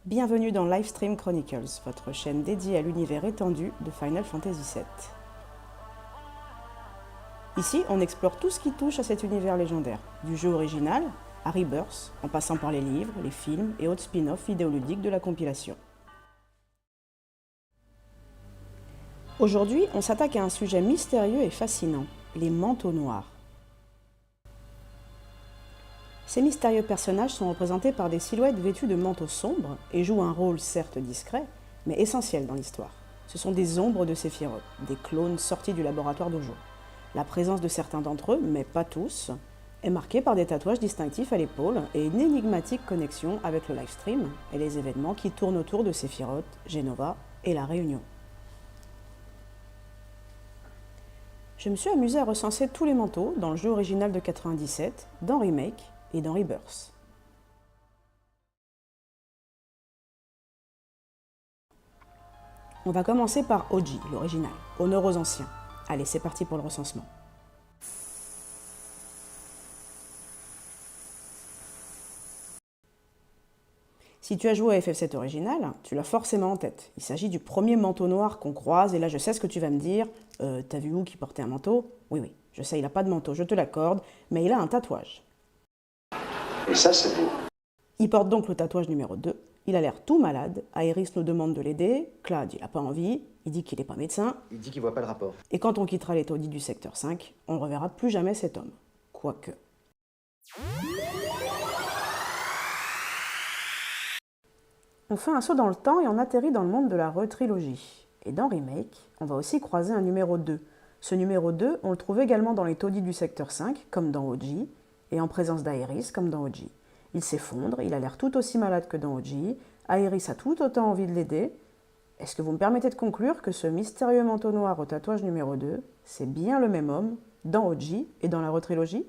Bienvenue dans Livestream Chronicles, votre chaîne dédiée à l'univers étendu de Final Fantasy VII. Ici, on explore tout ce qui touche à cet univers légendaire, du jeu original à Rebirth, en passant par les livres, les films et autres spin-offs vidéoludiques de la compilation. Aujourd'hui, on s'attaque à un sujet mystérieux et fascinant, les manteaux noirs. Ces mystérieux personnages sont représentés par des silhouettes vêtues de manteaux sombres et jouent un rôle certes discret, mais essentiel dans l'histoire. Ce sont des ombres de Sephiroth, des clones sortis du laboratoire Dojo. La présence de certains d'entre eux, mais pas tous, est marquée par des tatouages distinctifs à l'épaule et une énigmatique connexion avec le livestream et les événements qui tournent autour de Sephiroth, Jenova et la Réunion. Je me suis amusée à recenser tous les manteaux dans le jeu original de 97, dans Remake et dans Rebirth. On va commencer par OG, l'original, honneur aux anciens. Allez, c'est parti pour le recensement. Si tu as joué à FF7 original, tu l'as forcément en tête. Il s'agit du premier manteau noir qu'on croise, et là je sais ce que tu vas me dire. T'as vu où qui portait un manteau? Oui, je sais, il n'a pas de manteau, je te l'accorde, mais il a un tatouage. Et ça, c'est beau. Il porte donc le tatouage numéro 2. Il a l'air tout malade. Aeris nous demande de l'aider. Claude, il n'a pas envie. Il dit qu'il n'est pas médecin. Il dit qu'il voit pas le rapport. Et quand on quittera les taudis du secteur 5, on ne reverra plus jamais cet homme. Quoique. On fait un saut dans le temps et on atterrit dans le monde de la retrilogie. Et dans Remake, on va aussi croiser un numéro 2. Ce numéro 2, on le trouve également dans les taudis du secteur 5, comme dans OG, et en présence d'Aeris, comme dans OG. Il s'effondre, il a l'air tout aussi malade que dans OG, Aeris a tout autant envie de l'aider. Est-ce que vous me permettez de conclure que ce mystérieux manteau noir au tatouage numéro 2, c'est bien le même homme dans OG et dans la retrilogie?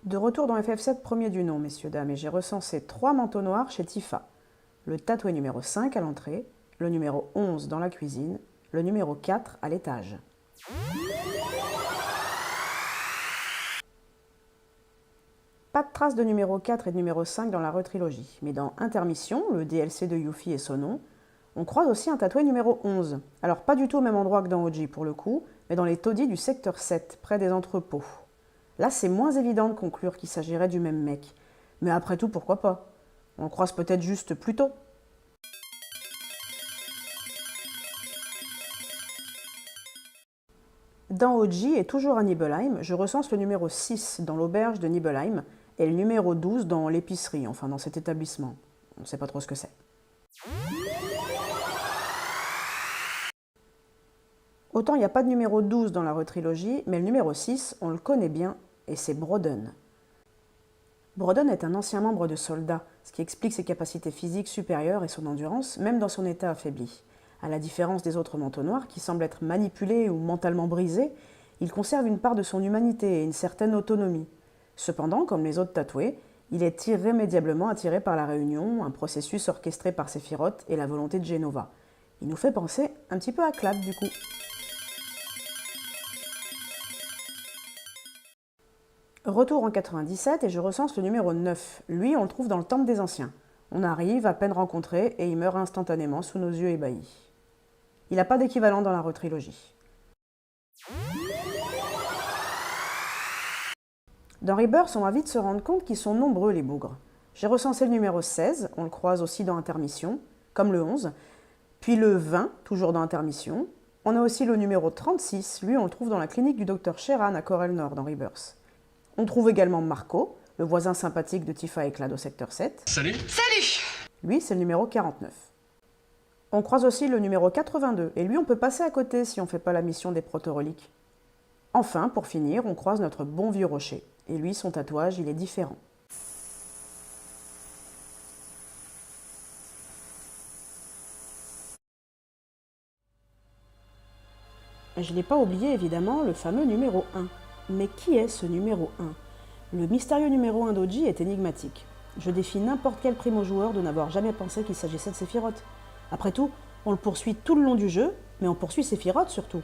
De retour dans FF7 premier du nom, messieurs, dames, et j'ai recensé 3 manteaux noirs chez Tifa. Le tatoué numéro 5 à l'entrée, le numéro 11 dans la cuisine, le numéro 4 à l'étage. Pas de trace de numéro 4 et de numéro 5 dans la retrilogie, mais dans Intermission, le DLC de Yuffie et Sonon, on croise aussi un tatoué numéro 11. Alors pas du tout au même endroit que dans OG pour le coup, mais dans les taudis du secteur 7, près des entrepôts. Là, c'est moins évident de conclure qu'il s'agirait du même mec. Mais après tout, pourquoi pas? On le croise peut-être juste plus tôt. Dans OG et toujours à Nibelheim, je recense le numéro 6 dans l'auberge de Nibelheim et le numéro 12 dans l'épicerie, enfin dans cet établissement. On ne sait pas trop ce que c'est. Autant il n'y a pas de numéro 12 dans la retrilogie, mais le numéro 6, on le connaît bien, et c'est Broden. Broden est un ancien membre de soldat, ce qui explique ses capacités physiques supérieures et son endurance, même dans son état affaibli. À la différence des autres manteaux noirs, qui semblent être manipulés ou mentalement brisés, il conserve une part de son humanité et une certaine autonomie. Cependant, comme les autres tatoués, il est irrémédiablement attiré par la Réunion, un processus orchestré par Sephiroth et la volonté de Jenova. Il nous fait penser un petit peu à Clad du coup. Retour en 97 et je recense le numéro 9. Lui, on le trouve dans le temple des anciens. On arrive, à peine rencontré, et il meurt instantanément sous nos yeux ébahis. Il n'a pas d'équivalent dans la retrilogie. Dans Rebirth, on va vite se rendre compte qu'ils sont nombreux les bougres. J'ai recensé le numéro 16, on le croise aussi dans Intermission, comme le 11, puis le 20, toujours dans Intermission. On a aussi le numéro 36, lui on le trouve dans la clinique du docteur Sheran à Corel Nord dans Rebirth. On trouve également Marco, le voisin sympathique de Tifa et Clad au secteur 7. Salut! Salut! Lui, c'est le numéro 49. On croise aussi le numéro 82, et lui, on peut passer à côté si on ne fait pas la mission des proto-reliques. Enfin, pour finir, on croise notre bon vieux Rocher, et lui, son tatouage, il est différent. Je n'ai pas oublié, évidemment, le fameux numéro 1. Mais qui est ce numéro 1? Le mystérieux numéro 1 d'OG est énigmatique. Je défie n'importe quel primo-joueur de n'avoir jamais pensé qu'il s'agissait de Sephiroth. Après tout, on le poursuit tout le long du jeu, mais on poursuit Sephiroth surtout.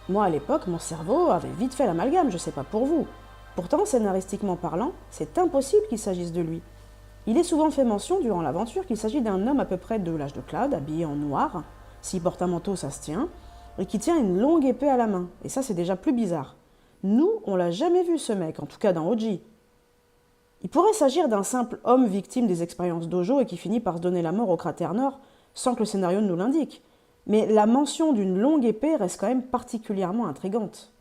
Moi, à l'époque, mon cerveau avait vite fait l'amalgame, je sais pas pour vous. Pourtant, scénaristiquement parlant, c'est impossible qu'il s'agisse de lui. Il est souvent fait mention durant l'aventure qu'il s'agit d'un homme à peu près de l'âge de Claude, habillé en noir, s'il porte un manteau, ça se tient, et qui tient une longue épée à la main. Et ça, c'est déjà plus bizarre. Nous, on l'a jamais vu ce mec, en tout cas dans OG. Il pourrait s'agir d'un simple homme victime des expériences d'Ojo et qui finit par se donner la mort au cratère nord, sans que le scénario ne nous l'indique. Mais la mention d'une longue épée reste quand même particulièrement intrigante.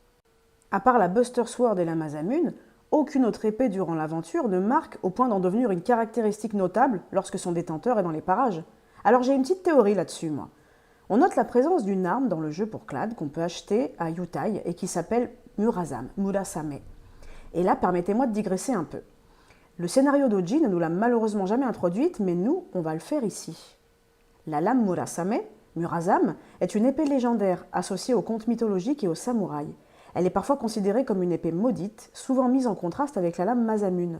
À part la Buster Sword et la Masamune, aucune autre épée durant l'aventure ne marque au point d'en devenir une caractéristique notable lorsque son détenteur est dans les parages. Alors j'ai une petite théorie là-dessus, moi. On note la présence d'une arme dans le jeu pour Clad qu'on peut acheter à Yutai et qui s'appelle Murasame. Et là, permettez-moi de digresser un peu. Le scénario d'Oji ne nous l'a malheureusement jamais introduite, mais nous, on va le faire ici. La lame Murasame, est une épée légendaire associée aux contes mythologiques et aux samouraïs. Elle est parfois considérée comme une épée maudite, souvent mise en contraste avec la lame Masamune.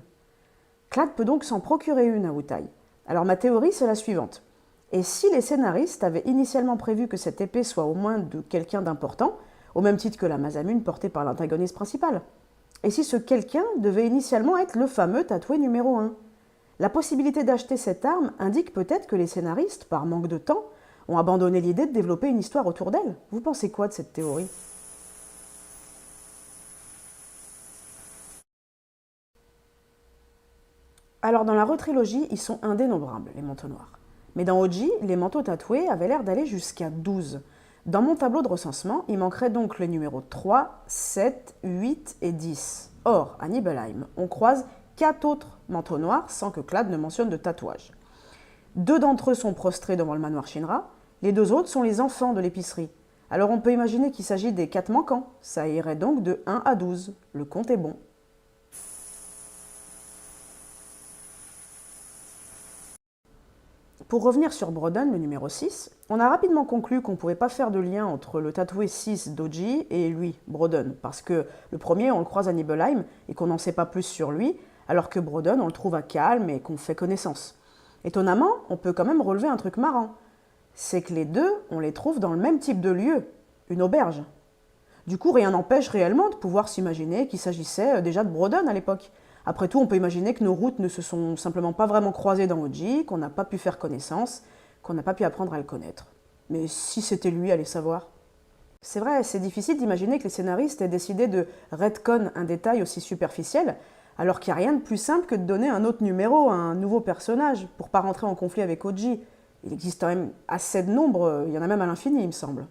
Clad peut donc s'en procurer une à Wutai. Alors ma théorie, c'est la suivante. Et si les scénaristes avaient initialement prévu que cette épée soit au moins de quelqu'un d'important, au même titre que la Masamune portée par l'antagoniste principal? Et si ce quelqu'un devait initialement être le fameux tatoué numéro 1? La possibilité d'acheter cette arme indique peut-être que les scénaristes, par manque de temps, ont abandonné l'idée de développer une histoire autour d'elle. Vous pensez quoi de cette théorie? Alors dans la retrilogie, ils sont indénombrables, les manteaux noirs. Mais dans OG, les manteaux tatoués avaient l'air d'aller jusqu'à 12. Dans mon tableau de recensement, il manquerait donc les numéros 3, 7, 8 et 10. Or, à Nibelheim, on croise 4 autres manteaux noirs sans que Clad ne mentionne de tatouage. 2 d'entre eux sont prostrés devant le manoir Shinra, les 2 autres sont les enfants de l'épicerie. Alors on peut imaginer qu'il s'agit des 4 manquants, ça irait donc de 1 à 12. Le compte est bon. Pour revenir sur Brodden, le numéro 6, on a rapidement conclu qu'on ne pouvait pas faire de lien entre le tatoué 6 d'Oji et lui, Brodden, parce que le premier, on le croise à Nibelheim et qu'on n'en sait pas plus sur lui, alors que Brodden, on le trouve à Calme et qu'on fait connaissance. Étonnamment, on peut quand même relever un truc marrant. C'est que les deux, on les trouve dans le même type de lieu, une auberge. Du coup, rien n'empêche réellement de pouvoir s'imaginer qu'il s'agissait déjà de Brodden à l'époque. Après tout, on peut imaginer que nos routes ne se sont simplement pas vraiment croisées dans OG, qu'on n'a pas pu faire connaissance, qu'on n'a pas pu apprendre à le connaître. Mais si c'était lui, allez savoir. C'est vrai, c'est difficile d'imaginer que les scénaristes aient décidé de retcon un détail aussi superficiel, alors qu'il n'y a rien de plus simple que de donner un autre numéro à un nouveau personnage, pour pas rentrer en conflit avec OG. Il existe quand même assez de nombres, il y en a même à l'infini, il me semble.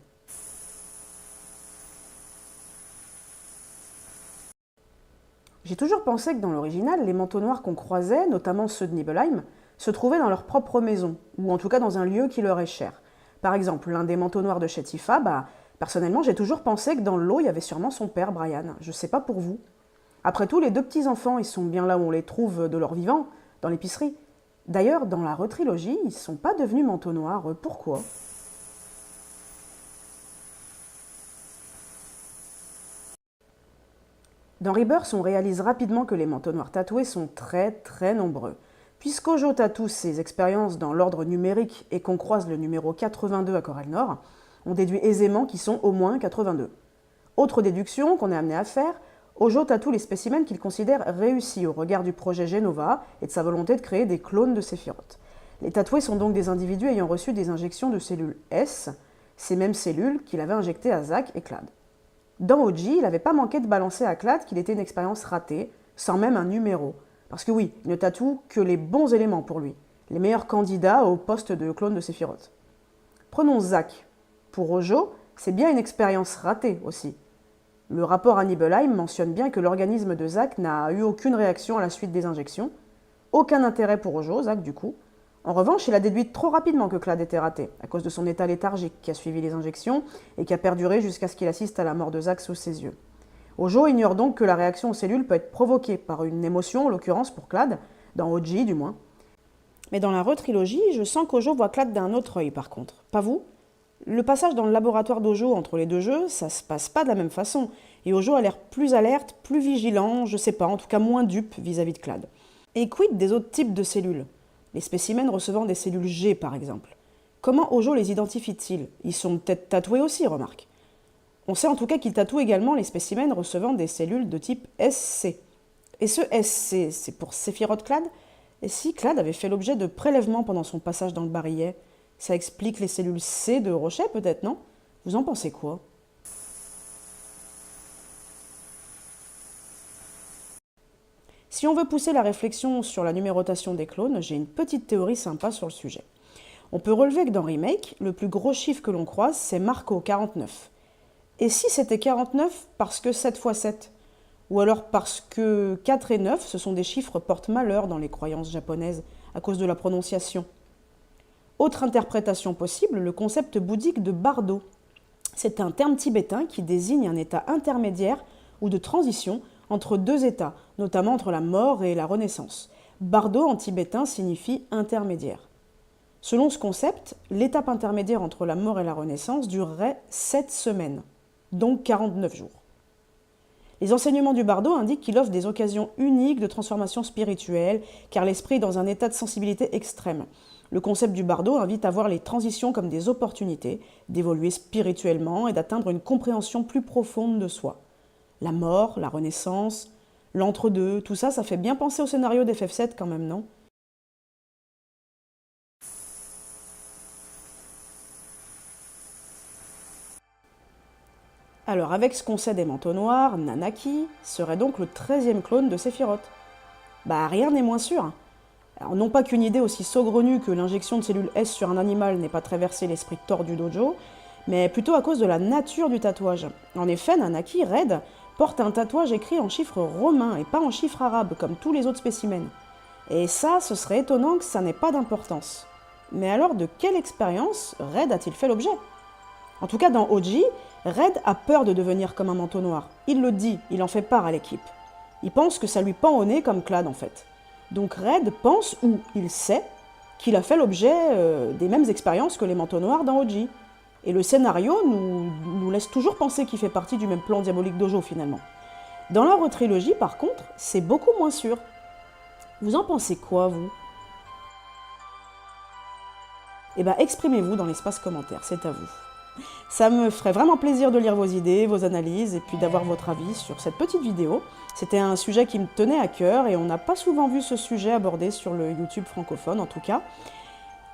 J'ai toujours pensé que dans l'original, les manteaux noirs qu'on croisait, notamment ceux de Nibelheim, se trouvaient dans leur propre maison, ou en tout cas dans un lieu qui leur est cher. Par exemple, l'un des manteaux noirs de Shetifa, personnellement, j'ai toujours pensé que dans le lot, il y avait sûrement son père, Brian. Je sais pas pour vous. Après tout, les 2 petits-enfants, ils sont bien là où on les trouve de leur vivant, dans l'épicerie. D'ailleurs, dans la retrilogie, ils sont pas devenus manteaux noirs. Pourquoi? Dans Rebirth, on réalise rapidement que les manteaux noirs tatoués sont très nombreux. Puisqu'Ojo tatoue ses expériences dans l'ordre numérique et qu'on croise le numéro 82 à Corel Nord, on déduit aisément qu'ils sont au moins 82. Autre déduction qu'on est amené à faire, Ojo tatoue les spécimens qu'il considère réussis au regard du projet Genova et de sa volonté de créer des clones de Sephiroth. Les tatoués sont donc des individus ayant reçu des injections de cellules S, ces mêmes cellules qu'il avait injectées à Zack et Clad. Dans OG, il n'avait pas manqué de balancer à Clad qu'il était une expérience ratée, sans même un numéro. Parce que oui, il ne tatoue que les bons éléments pour lui, les meilleurs candidats au poste de clone de Sephiroth. Prenons Zack. Pour Ojo, c'est bien une expérience ratée aussi. Le rapport à Nibelheim mentionne bien que l'organisme de Zack n'a eu aucune réaction à la suite des injections. Aucun intérêt pour Ojo, Zack du coup. En revanche, il a déduit trop rapidement que Clad était raté, à cause de son état léthargique qui a suivi les injections et qui a perduré jusqu'à ce qu'il assiste à la mort de Zack sous ses yeux. Ojo ignore donc que la réaction aux cellules peut être provoquée par une émotion, en l'occurrence pour Clad, dans OG du moins. Mais dans la retrilogie, je sens qu'Ojo voit Clad d'un autre œil par contre. Pas vous? Le passage dans le laboratoire d'Ojo entre les 2 jeux, ça se passe pas de la même façon, et Ojo a l'air plus alerte, plus vigilant, je sais pas, en tout cas moins dupe vis-à-vis de Clad. Et quid des autres types de cellules? Les spécimens recevant des cellules G, par exemple. Comment Ojo les identifie-t-il? Ils sont peut-être tatoués aussi, remarque. On sait en tout cas qu'il tatoue également les spécimens recevant des cellules de type SC. Et ce SC, c'est pour Séphiroth Clad? Et si Clad avait fait l'objet de prélèvements pendant son passage dans le barillet? Ça explique les cellules C de Rochet peut-être, non? Vous en pensez quoi? Si on veut pousser la réflexion sur la numérotation des clones, j'ai une petite théorie sympa sur le sujet. On peut relever que dans Remake, le plus gros chiffre que l'on croise, c'est Marco, 49. Et si c'était 49 parce que 7 x 7? Ou alors parce que 4 et 9, ce sont des chiffres porte-malheur dans les croyances japonaises, à cause de la prononciation. Autre interprétation possible, le concept bouddhique de bardo. C'est un terme tibétain qui désigne un état intermédiaire ou de transition entre deux états, notamment entre la mort et la renaissance. Bardo en tibétain signifie intermédiaire. Selon ce concept, l'étape intermédiaire entre la mort et la renaissance durerait 7 semaines, donc 49 jours. Les enseignements du bardo indiquent qu'il offre des occasions uniques de transformation spirituelle, car l'esprit est dans un état de sensibilité extrême. Le concept du bardo invite à voir les transitions comme des opportunités d'évoluer spirituellement et d'atteindre une compréhension plus profonde de soi. La mort, la renaissance, l'entre-deux, tout ça, ça fait bien penser au scénario d'FF7 quand même, non ? Alors avec ce qu'on sait des manteaux noirs, Nanaki serait donc le 13e clone de Sephiroth. Bah rien n'est moins sûr. Alors, non pas qu'une idée aussi saugrenue que l'injection de cellules S sur un animal n'ait pas traversé l'esprit tort du dojo, mais plutôt à cause de la nature du tatouage. En effet, Nanaki, Red, porte un tatouage écrit en chiffres romains et pas en chiffres arabes comme tous les autres spécimens. Et ça, ce serait étonnant que ça n'ait pas d'importance. Mais alors, de quelle expérience Red a-t-il fait l'objet? En tout cas, dans Oji, Red a peur de devenir comme un manteau noir. Il le dit, il en fait part à l'équipe. Il pense que ça lui pend au nez comme Clad en fait. Donc Red pense, ou il sait, qu'il a fait l'objet des mêmes expériences que les manteaux noirs dans Oji. Et le scénario nous laisse toujours penser qu'il fait partie du même plan diabolique dojo finalement. Dans la retrilogie, par contre, c'est beaucoup moins sûr. Vous en pensez quoi, vous? Eh bien, exprimez-vous dans l'espace commentaire, c'est à vous. Ça me ferait vraiment plaisir de lire vos idées, vos analyses et puis d'avoir votre avis sur cette petite vidéo. C'était un sujet qui me tenait à cœur et on n'a pas souvent vu ce sujet abordé sur le YouTube francophone en tout cas.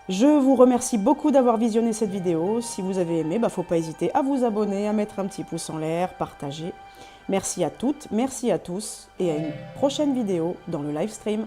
Je vous remercie beaucoup d'avoir visionné cette vidéo. Si vous avez aimé, faut pas hésiter à vous abonner, à mettre un petit pouce en l'air, partager. Merci à toutes, merci à tous et à une prochaine vidéo dans le live stream.